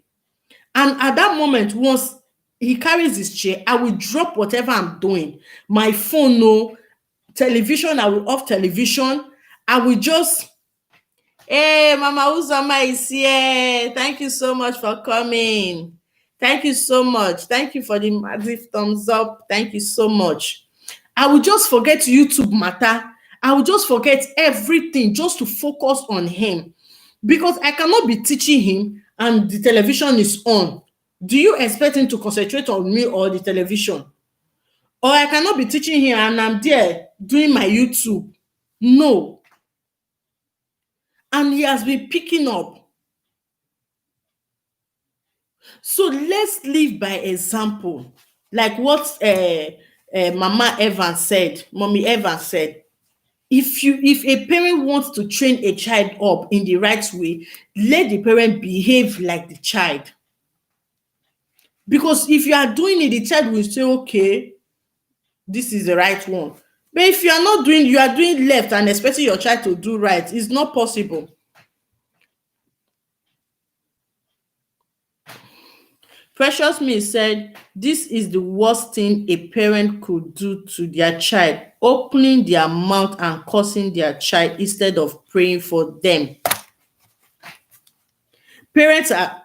And at that moment, once he carries his chair, I will drop whatever I'm doing. My phone, no, television, I will off television. I will just, hey, Mama Uzoma is here. Thank you so much for coming. Thank you so much. Thank you for the massive thumbs up. Thank you so much. I will just forget YouTube matter. I will just forget everything just to focus on him. Because I cannot be teaching him and the television is on. Do you expect him to concentrate on me or the television? Or I cannot be teaching him and I'm there doing my YouTube. No. And he has been picking up. So let's live by example. Like what Mama Evans said, Mommy Evans said. If a parent wants to train a child up in the right way, let the parent behave like the child. Because if you are doing it, the child will say, okay, this is the right one. But if you are not doing, you are doing left and expecting your child to do right, it's not possible. Precious Me said, this is the worst thing a parent could do to their child, opening their mouth and cursing their child instead of praying for them. Parents are,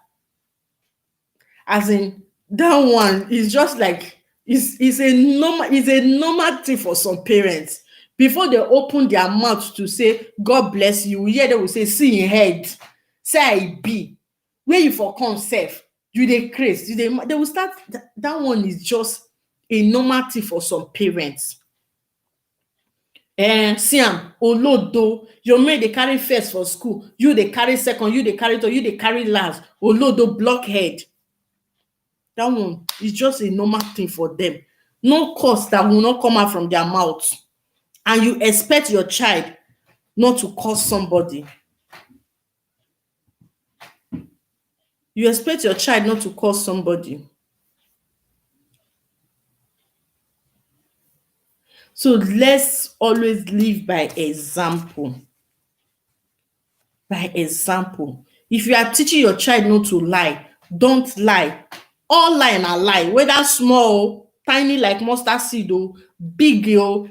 as in, that one is just like, is a normal thing for some parents. Before they open their mouth to say, God bless you, yeah, they will say, see in head, say I be. Where you for come safe, you dey craze, they will start, that one is just a normal thing for some parents. See am, olodo, your mate dey carry first for school, you dey carry second, you dey carry third, you dey carry last, olodo, blockhead. That one is just a normal thing for them. No curse that will not come out from their mouth. And you expect your child not to curse somebody. You expect your child not to curse somebody. So let's always live by example. By example. If you are teaching your child not to lie, don't lie. All lie na lie, whether small, tiny like mustard seed, big,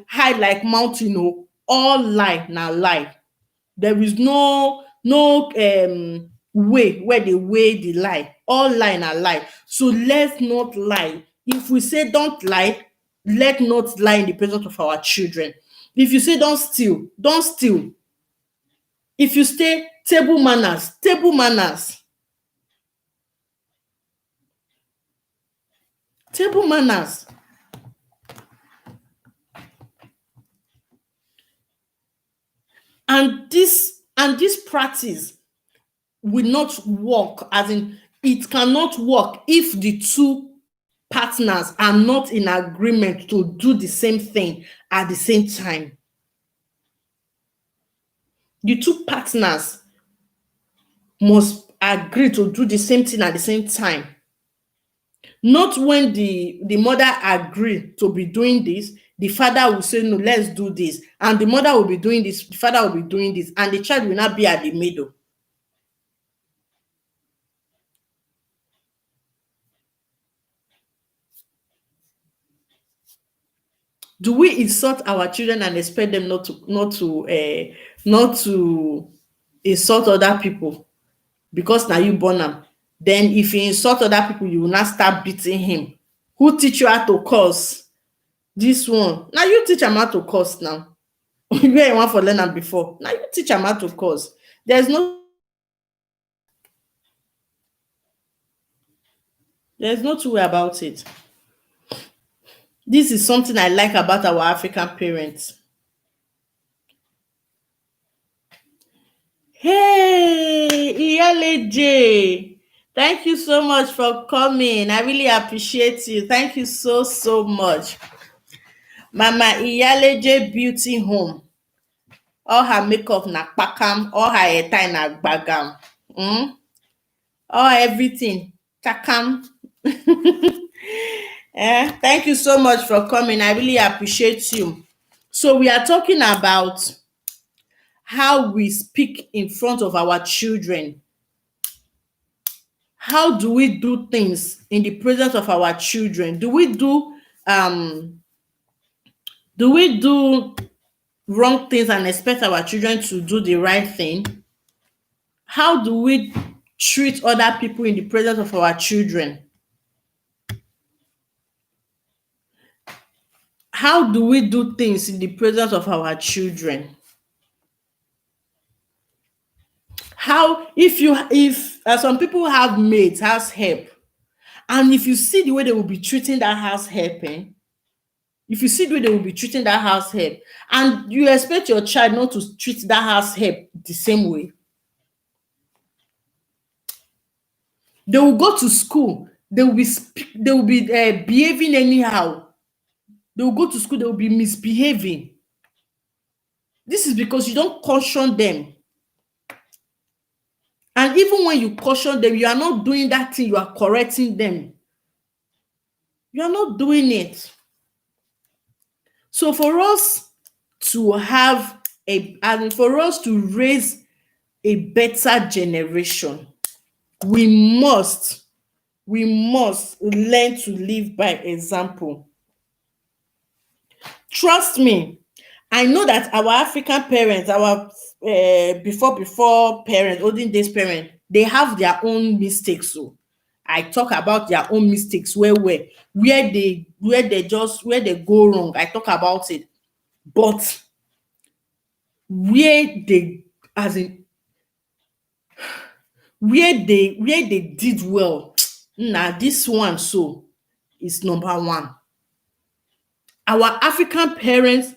high like mountain, all lie na lie. There is no way where they weigh the lie. All lie na lie. So let's not lie. If we say don't lie, let not lie in the presence of our children. If you say don't steal, don't steal. If you say table manners, table manners. Table manners. And this practice will not work, as in it cannot work if the two partners are not in agreement to do the same thing at the same time. The two partners must agree to do the same thing at the same time. Not when the mother agree to be doing this, the father will say, no, let's do this. And the mother will be doing this, the father will be doing this, and the child will not be at the middle. Do we insult our children and expect them not to insult other people because now you born them? Then if you insult other people, you will not start beating him. Who teach you how to curse? This one. Now you teach him how to curse now. Where you want for learn am before. Now you teach him how to curse. There's no two way about it. This is something I like about our African parents. Hey, Iyaleje, thank you so much for coming. I really appreciate you. Thank you so, so much. Mama Iyaleje Beauty Home. All her makeup na kpakam, all her hairtie na gbagam. All everything. Takam. Thank you so much for coming. I really appreciate you. So we are talking about how we speak in front of our children. How do we do things in the presence of our children? Do we do wrong things and expect our children to do the right thing? How do we treat other people in the presence of our children? How do we do things in the presence of our children? How if some people have maids, house help, and if you see the way they will be treating that house help, if you see the way they will be treating that house help, and you expect your child not to treat that house help the same way, they will go to school, they will be behaving anyhow. They will go to school, they will be misbehaving. This is because you don't caution them. And even when you caution them, you are not doing that thing, you are correcting them. You are not doing it. So for us to raise a better generation, we must learn to live by example. Trust me, I know that our African parents, our before parents, olden days parents, they have their own mistakes. So I talk about their own mistakes where they go wrong. I talk about it, but where they as in where they did well. Now this one so is number one. Our African parents,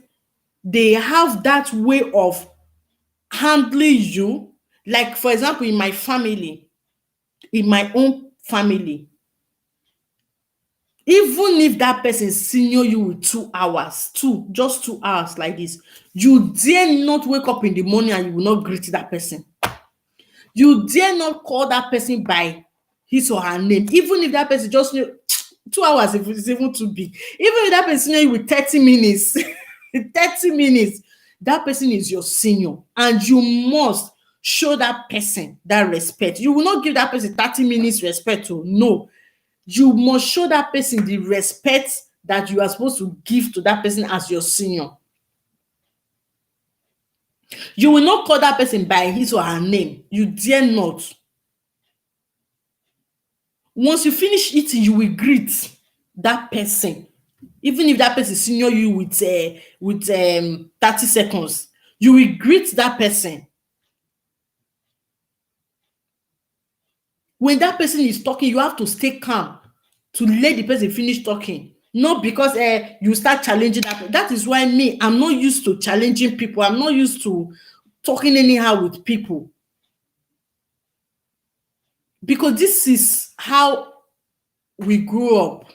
they have that way of handling you. Like for example, in my own family, even if that person senior you with 2 hours, just 2 hours like this, you dare not wake up in the morning and you will not greet that person. You dare not call that person by his or her name, even if that person just 2 hours, if it's even too big. Even if that person senior you with 30 minutes, 30 minutes, that person is your senior, and you must show that person that respect. You will not give that person 30 minutes respect. No, you must show that person the respect that you are supposed to give to that person as your senior. You will not call that person by his or her name. You dare not. Once you finish eating, you will greet that person. Even if that person senior you with 30 seconds, you will greet that person. When that person is talking, you have to stay calm to let the person finish talking. Not because you start challenging that. That is why I'm not used to challenging people. I'm not used to talking anyhow with people. Because this is how we grew up.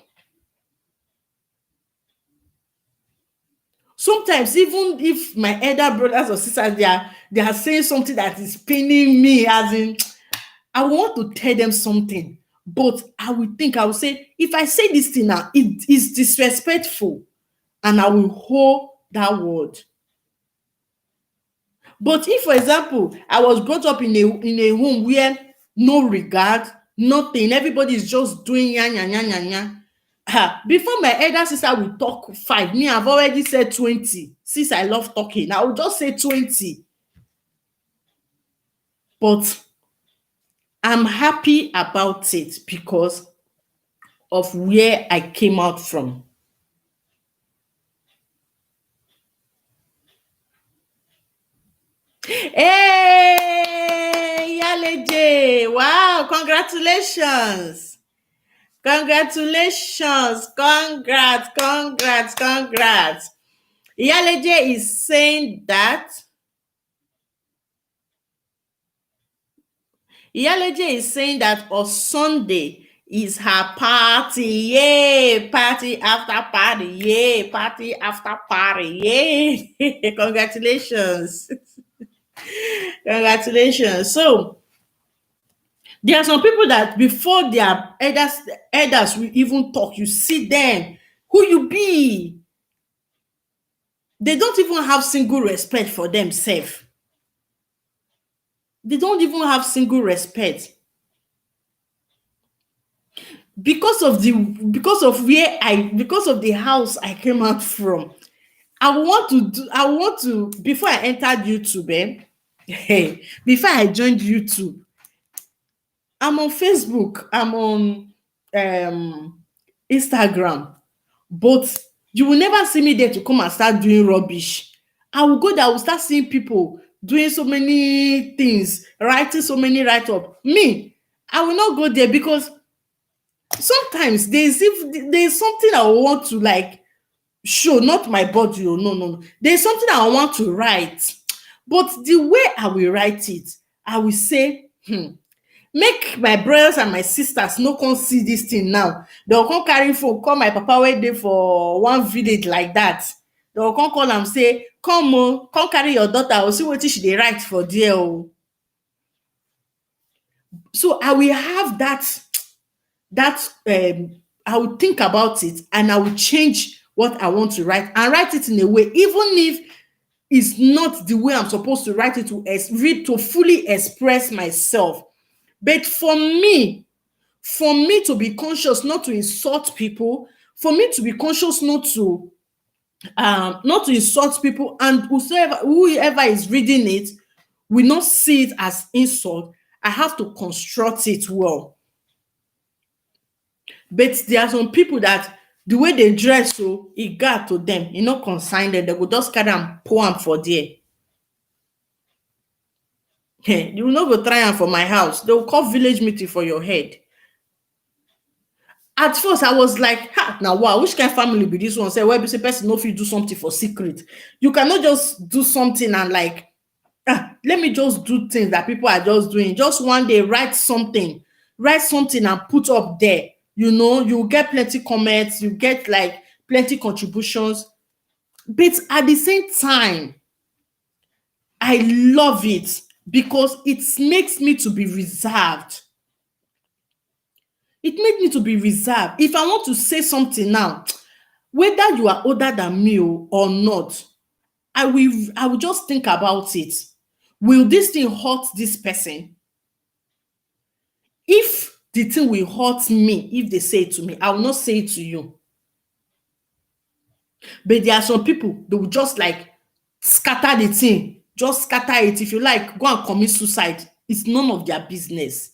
Sometimes, even if my elder brothers or sisters, they are saying something that is paining me, as in, I want to tell them something, but I will say, if I say this thing now, it is disrespectful, and I will hold that word. But if, for example, I was brought up in a home where no regard, nothing, everybody is just doing yan yan yan yan yan. Before my elder sister will talk five, me, I've already said 20. Since I love talking, I will just say 20. But I'm happy about it because of where I came out from. Hey, Yaleje! Wow, congratulations! Congratulations! Congrats! Yaleje is saying that on Sunday is her party. Yay! Party after party. Yay! Party after party. Yay! Congratulations. Congratulations. So there are some people that before their elders will even talk, you see them, who you be. They don't even have single respect for themselves. They don't even have single respect. Because of the house I came out from. I want to before I entered YouTube, before I joined YouTube, I'm on Facebook, I'm on um Instagram, but you will never see me there to come and start doing rubbish. I will go there, I will start seeing people doing so many things, writing so many write-up. Me, I will not go there because sometimes there's something I want to like show, not my body. Oh, no. There's something I want to write. But the way I will write it, I will say, make my brothers and my sisters no come see this thing now. They will come carry phone, call my papa wey dey for one village like that. They will come call am say, come come carry your daughter o, see wetin she dey write for there o. So I will have I will think about it and I will change what I want to write and write it in a way, even if it's not the way I'm supposed to write it, to read, to fully express myself. But for me to be conscious not to insult people, for me to be conscious not to insult people, and whoever is reading it will not see it as insult, I have to construct it well. But there are some people that the way they dress, so it got to them, e no concern them. They go just carry am pour am for there. You will not go try am for my house. They will call village meeting for your head. At first, I was like, now wow, which kind of family be this one? Say, well, this person no fit do something for secret. You cannot just do something and like, let me just do things that people are just doing. Just one day, write something and put up there. You get plenty comments, you get like plenty contributions. But at the same time, I love it because it makes me to be reserved. It made me to be reserved. If I want to say something now, whether you are older than me or not, I will just think about it. Will this thing hurt this person? If the thing will hurt me, if they say it to me, I will not say it to you. But there are some people, they will just like scatter the thing, just scatter it. If you like, go and commit suicide. It's none of their business.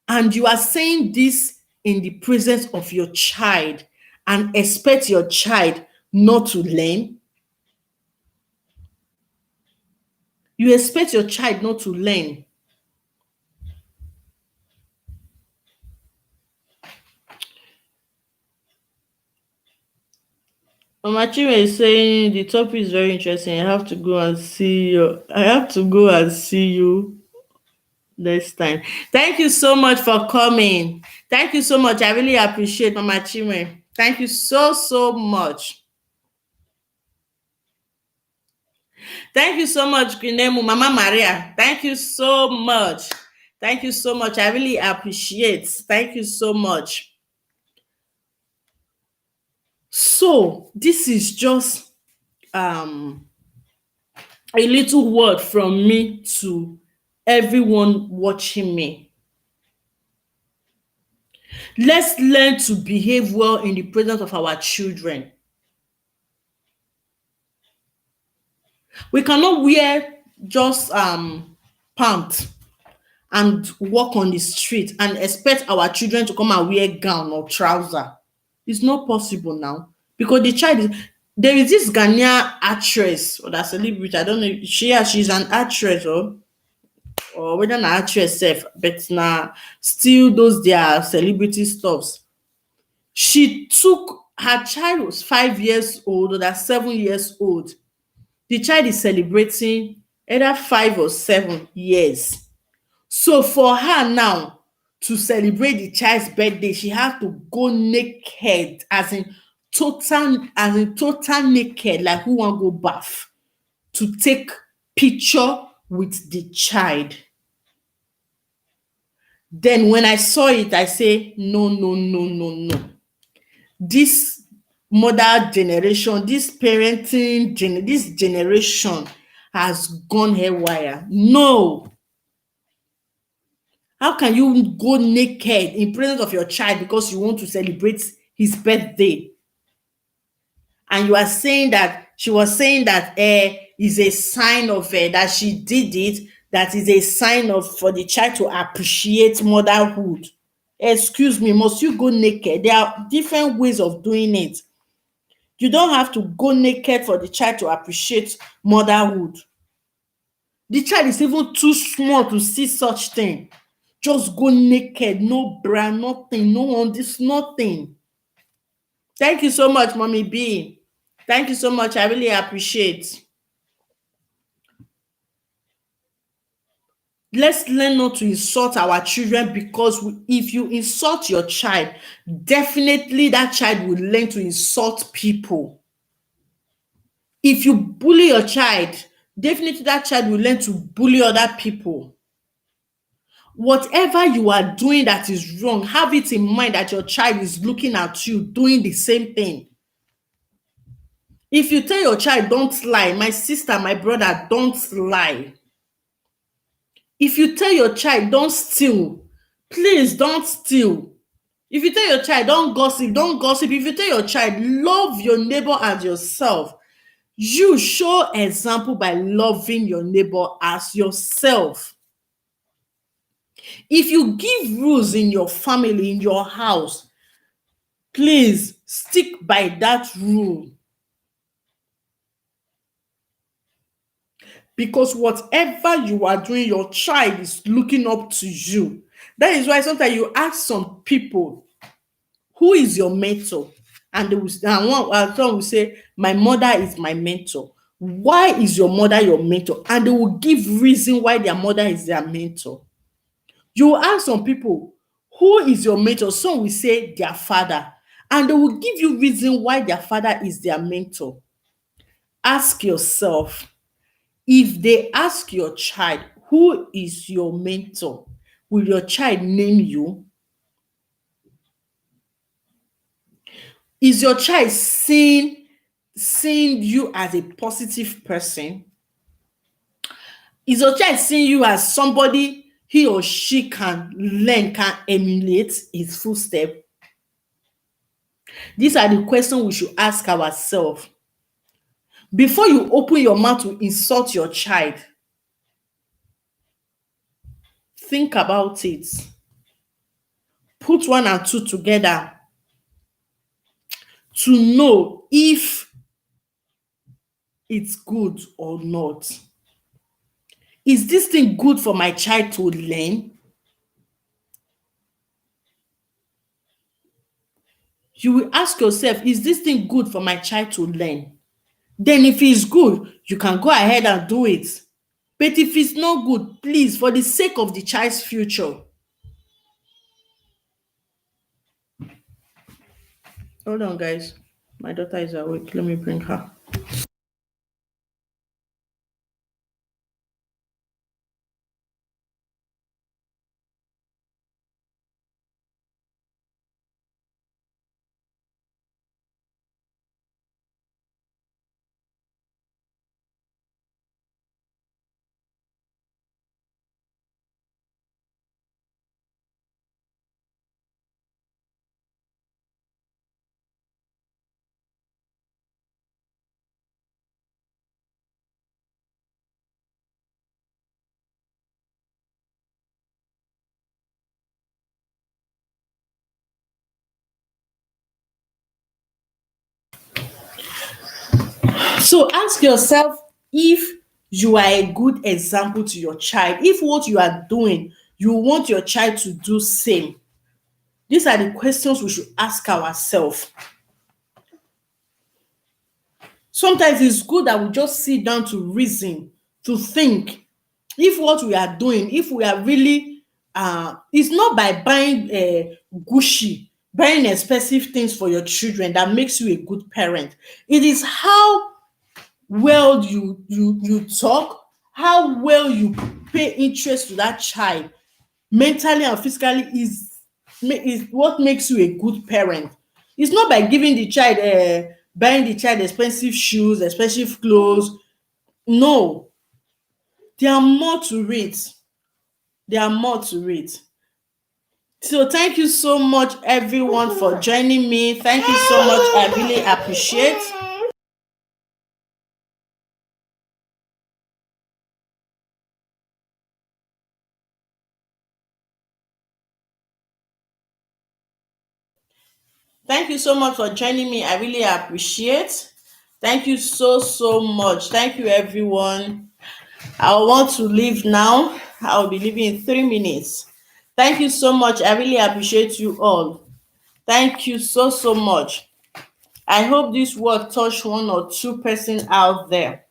And you are saying this in the presence of your child and expect your child not to learn. You expect your child not to learn. Mama Chinwe is saying the topic is very interesting. I have to go and see you next time. Thank you so much for coming. Thank you so much. I really appreciate Mama Chinwe. Thank you so much. Thank you so much, Quinemu, Mama Maria. Thank you so much. Thank you so much. I really appreciate. Thank you so much. So this is just um a little word from me to everyone watching me. Let's learn to behave well in the presence of our children. We cannot wear just pants and walk on the street and expect our children to come and wear gown or trouser. It's not possible now because the child is. There is this Ghanaian actress or that celebrity. I don't know. If she's an actress or whether an actress sef, but na still those their celebrity stuffs. She took her child was 5 years old or that 7 years old. The child is celebrating either 5 or 7 years. So for her now to celebrate the child's birthday, she has to go naked, as in total naked, like who wan go bath, to take picture with the child. Then when I saw it, I say, no, no, no, no, no. This mother generation, this generation has gone haywire. No, how can you go naked in presence of your child because you want to celebrate his birthday? And you are saying that she was saying that is a sign of that she did it, that is a sign of for the child to appreciate motherhood. Excuse me, must you go naked? There are different ways of doing it. You don't have to go naked for the child to appreciate motherhood. The child is even too small to see such thing. Just go naked, no bra, nothing, no on this, nothing. Thank you so much, Mommy B. Thank you so much. I really appreciate. Let's learn not to insult our children because if you insult your child, definitely that child will learn to insult people. If you bully your child, definitely that child will learn to bully other people. Whatever you are doing that is wrong, have it in mind that your child is looking at you doing the same thing. If you tell your child, don't lie, my sister, my brother, don't lie. If you tell your child, don't steal, please don't steal. If you tell your child, don't gossip, don't gossip. If you tell your child, love your neighbor as yourself, you show example by loving your neighbor as yourself. If you give rules in your family, in your house, please stick by that rule. Because whatever you are doing, your child is looking up to you. That is why sometimes you ask some people, who is your mentor? And they will, some will say, my mother is my mentor. Why is your mother your mentor? And they will give reason why their mother is their mentor. You will ask some people, who is your mentor? Some will say their father. And they will give you reason why their father is their mentor. Ask yourself, if they ask your child, who is your mentor? Will your child name you? Is your child seeing you as a positive person? Is your child seeing you as somebody he or she can learn, can emulate his footstep? These are the questions we should ask ourselves. Before you open your mouth to insult your child, think about it. Put one and two together to know if it's good or not. Is this thing good for my child to learn? You will ask yourself, is this thing good for my child to learn? Then if it's good, you can go ahead and do it. But if it's not good, please, for the sake of the child's future. Hold on, guys. My daughter is awake. Let me bring her. So ask yourself if you are a good example to your child. If what you are doing, you want your child to do same. These are the questions we should ask ourselves. Sometimes it's good that we just sit down to reason, to think if what we are doing, if we are really it's not by buying Gucci, buying expensive things for your children that makes you a good parent. It is how well you talk, how well you pay interest to that child mentally and physically is what makes you a good parent. It's not by giving the child buying the child expensive shoes, expensive clothes. No, there are more to it. There are more to it. So thank you so much everyone for joining me. Thank you so much. I really appreciate. Thank you so much for joining me. I really appreciate. Thank you so much. Thank you everyone. I want to leave now. I'll be leaving in 3 minutes. Thank you so much. I really appreciate you all. Thank you so much. I hope this word touched one or two person out there.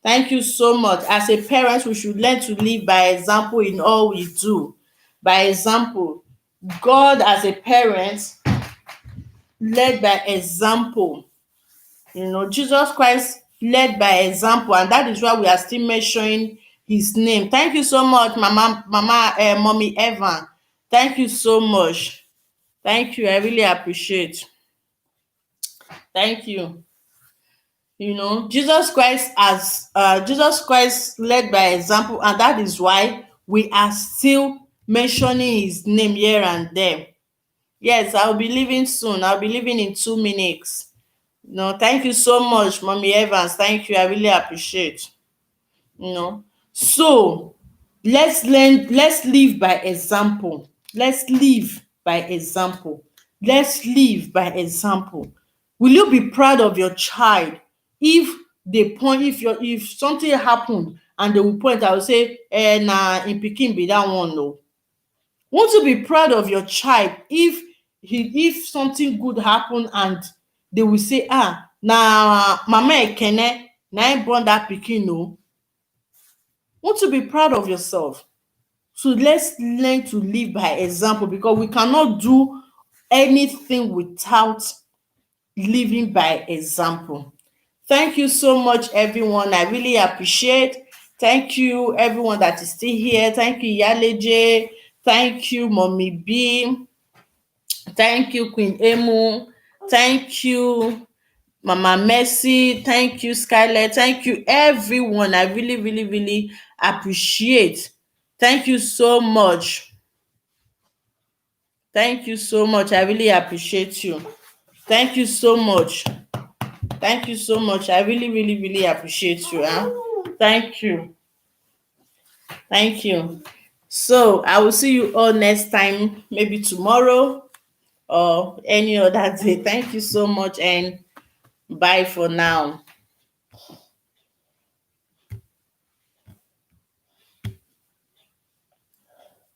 Thank you so much. As a parent, we should learn to live by example in all we do. By example, God as a parent led by example. Jesus Christ led by example, and that is why we are still mentioning his name. Thank you so much, Mommy Evan. Thank you so much. Thank you. I really appreciate. Thank you. Jesus Christ led by example, and that is why we are still mentioning his name here and there. Yes, I'll be leaving soon. I'll be leaving in 2 minutes. No, thank you so much, Mommy Evans. Thank you. I really appreciate. So let's live by example. Let's live by example. Let's live by example. Will you be proud of your child if they point, if something happened and they will point, I will say, na in pikin be that one. No, won't you be proud of your child if something good happen and they will say, na mama Ekene na im born that pikin. No, won't you be proud of yourself? So let's learn to live by example, because we cannot do anything without living by example. Thank you so much everyone. I really appreciate. Thank you everyone that is still here. Thank you Yaleje. Thank you Mommy B. Thank you Queen Emu. Thank you Mama Mercy. Thank you Skylar. Thank you everyone. I really appreciate. Thank you so much. Thank you so much. I really appreciate you. Thank you so much. Thank you so much. I really appreciate you. Thank you. Thank you. So I will see you all next time, maybe tomorrow or any other day. Thank you so much and bye for now.